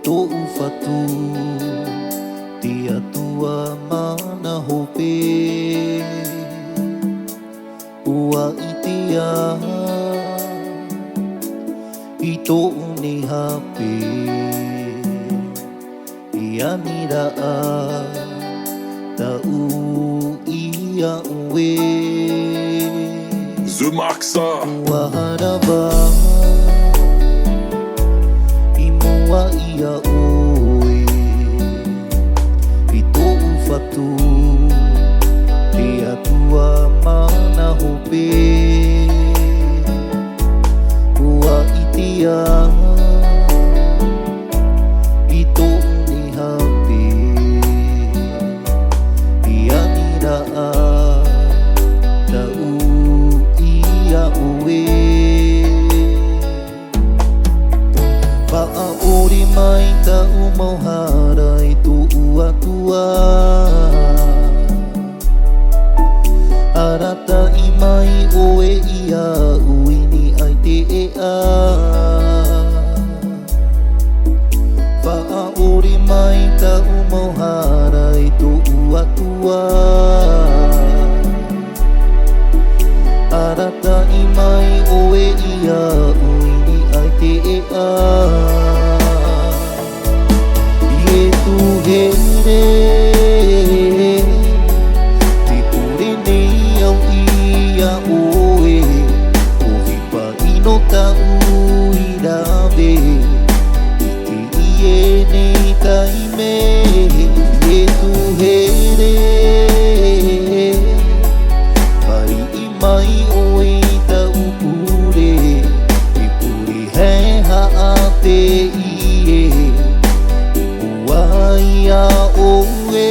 tō whatu te atua mana hope ua itia I tō ni hape I anira a ta u ia ue Zumaxa ua haraba I mua ia ue I tō whatu te atua mana hope ua itia I tō ni hape I anira a ta u ia ue Pa'a ori mai ta umauhara I tō ua Arata I mai oe ia uini ai te ea Pa'a ori mai ta umauhara I tō ua Arata I mai oe ia uini ai te ea Ie tu here Te pure nei au ia oe O hipa ino ta ui rawe I te ie nei taime Ie tu here Pari I mai oe I ta upure I puri he haa te ie Ua ia oe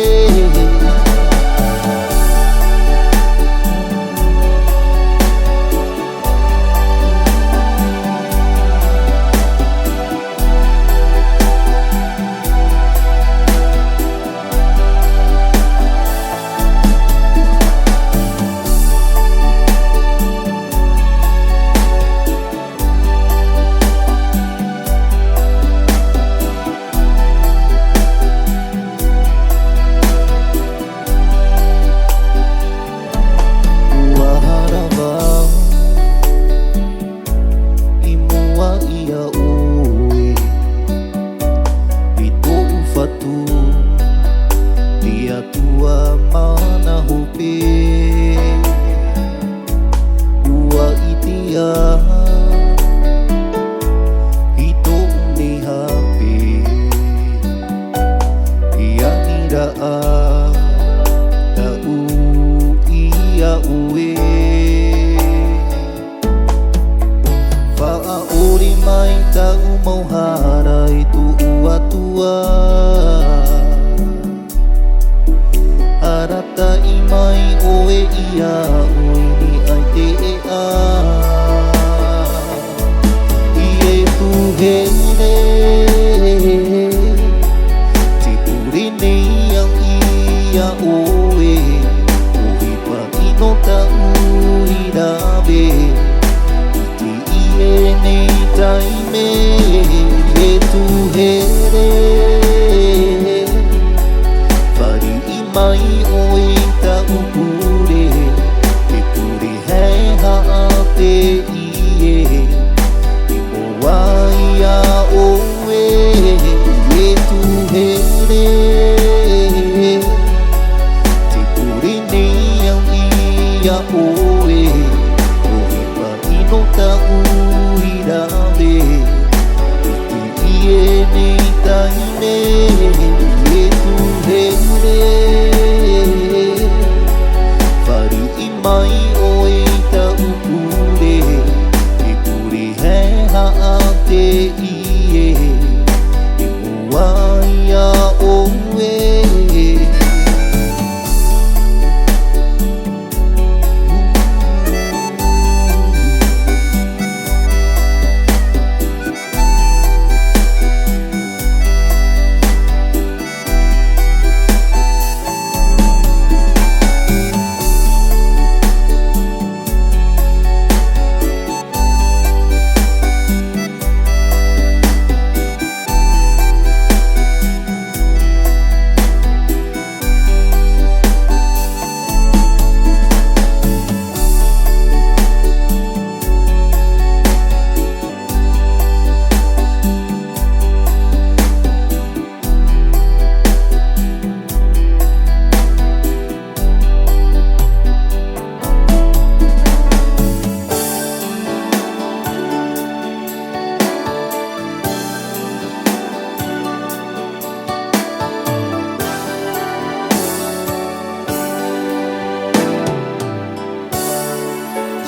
Tua mana hope ua itia I tō ni hape I anira a ta u ia ue Pa'a ori mai ta umauhara I tō ua Arata I mai oe ia uini ai te ea Ie tu here Te pure nei au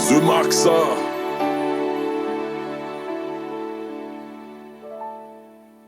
The Maxa.